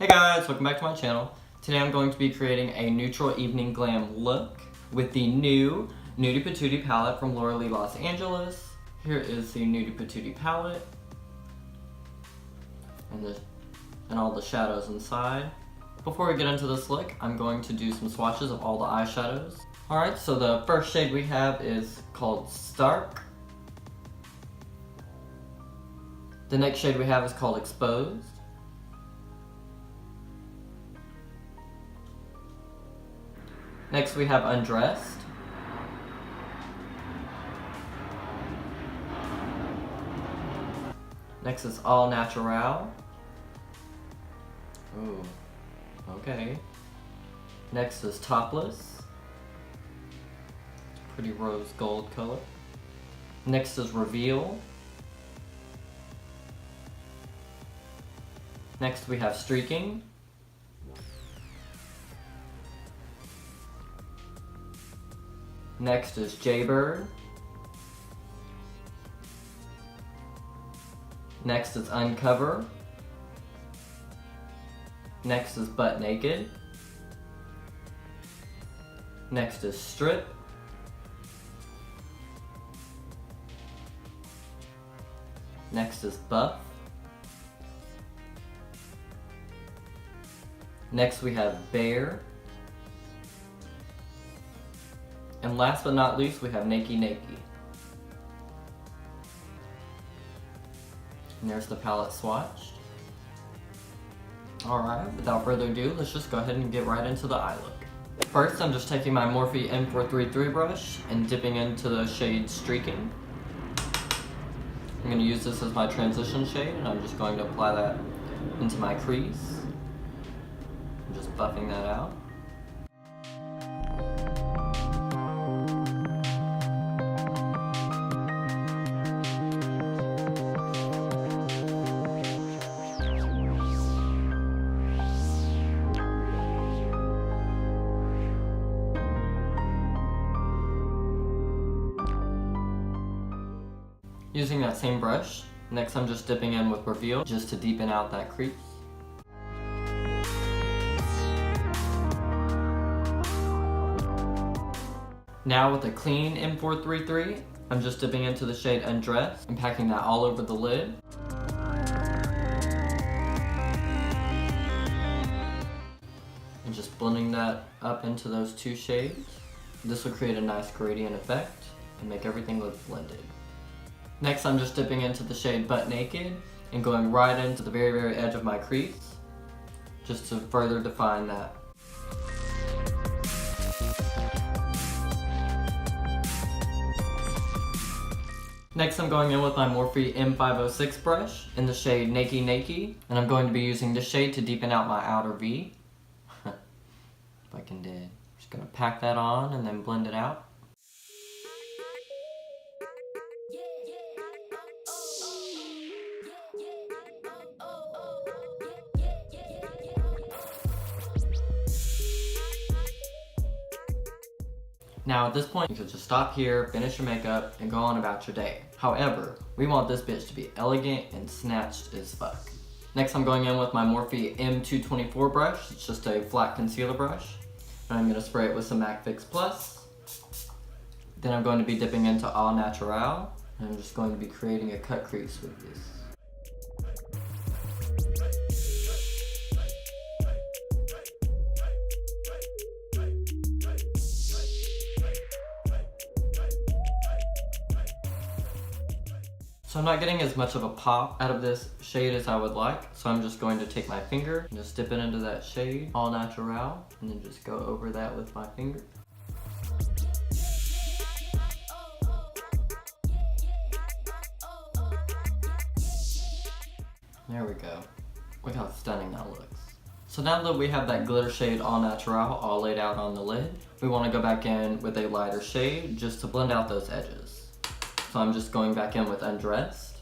Hey guys, welcome back to my channel. Today I'm going to be creating a neutral evening glam look with the new Nudie Patootie palette from Laura Lee Los Angeles. Here is the Nudie Patootie palette and all the shadows inside. Before we get into this look, I'm going to do some swatches of all the eyeshadows. Alright, so the first shade we have is called Stark. The next shade we have is called Exposed. Next we have Undressed. Next is All Natural. Ooh, okay. Next is Topless. Pretty rose gold color. Next is Reveal. Next we have Streaking. Next is Jaybird. Next is Uncover. Next is Butt Naked. Next is Strip. Next is Buff. Next we have Bare. And last but not least, we have Nakey Nakey. And there's the palette swatched. Alright, without further ado, let's just go ahead and get right into the eye look. First, I'm just taking my Morphe M433 brush and dipping into the shade Streaking. I'm going to use this as my transition shade, and I'm just going to apply that into my crease. I'm just buffing that out. Using that same brush, next I'm just dipping in with Reveal just to deepen out that crease. Now with a clean M433, I'm just dipping into the shade Undressed and packing that all over the lid. And just blending that up into those two shades. This will create a nice gradient effect and make everything look blended. Next, I'm just dipping into the shade Butt Naked and going right into the very edge of my crease, just to further define that. Next, I'm going in with my Morphe M506 brush in the shade Nakey Nakey, and I'm going to be using this shade to deepen out my outer V. Fucking did. Just gonna pack that on and then blend it out. Now at this point, you can just stop here, finish your makeup, and go on about your day. However, we want this bitch to be elegant and snatched as fuck. Next, I'm going in with my Morphe M224 brush. It's just a flat concealer brush. And I'm gonna spray it with some MAC Fix Plus. Then I'm going to be dipping into All Natural, and I'm just going to be creating a cut crease with this. So I'm not getting as much of a pop out of this shade as I would like, so I'm just going to take my finger and just dip it into that shade, All Natural, and then just go over that with my finger. There we go. Look how stunning that looks. So now that we have that glitter shade All Natural all laid out on the lid, we want to go back in with a lighter shade just to blend out those edges. So I'm just going back in with Undressed.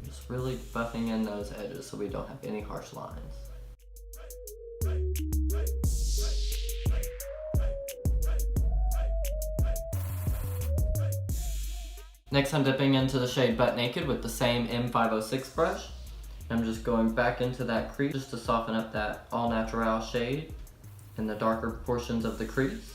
Just really buffing in those edges so we don't have any harsh lines. Next I'm dipping into the shade Butt Naked with the same M506 brush. I'm just going back into that crease just to soften up that all natural shade in the darker portions of the crease.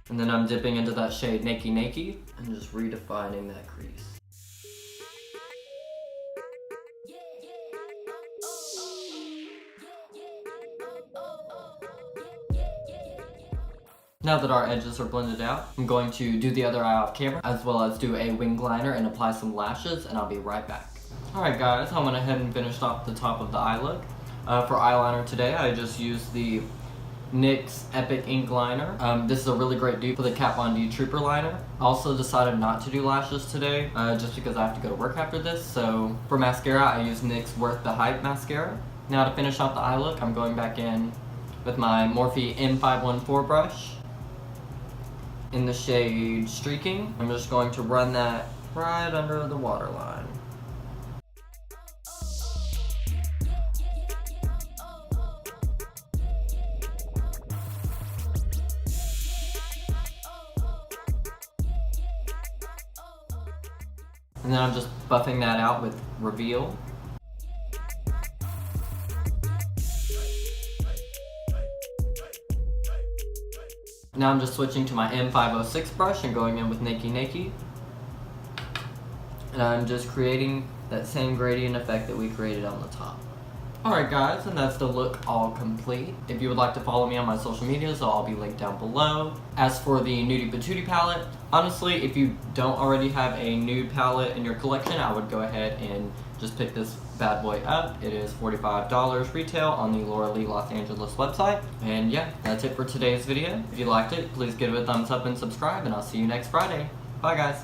And then I'm dipping into that shade Nakey Nakey and just redefining that crease. Now that our edges are blended out, I'm going to do the other eye off camera, as well as do a wing liner and apply some lashes, and I'll be right back. Alright guys, I went ahead and finished off the top of the eye look. For eyeliner today, I just used the NYX Epic Ink Liner. This is a really great dupe for the Kat Von D Trooper Liner. I also decided not to do lashes today, just because I have to go to work after this. So for mascara, I use NYX Worth the Hype Mascara. Now to finish off the eye look, I'm going back in with my Morphe M514 brush in the shade Streaking. I'm just going to run that right under the waterline. And then I'm just buffing that out with Reveal. Now I'm just switching to my M506 brush and going in with Nakey Nakey. And I'm just creating that same gradient effect that we created on the top. Alright guys, and that's the look all complete. If you would like to follow me on my social medias, they'll all be linked down below. As for the Nudie Patootie palette, honestly, if you don't already have a nude palette in your collection, I would go ahead and just pick this bad boy up. It is $45 retail on the Laura Lee Los Angeles website. And yeah, that's it for today's video. If you liked it, please give it a thumbs up and subscribe, and I'll see you next Friday. Bye guys.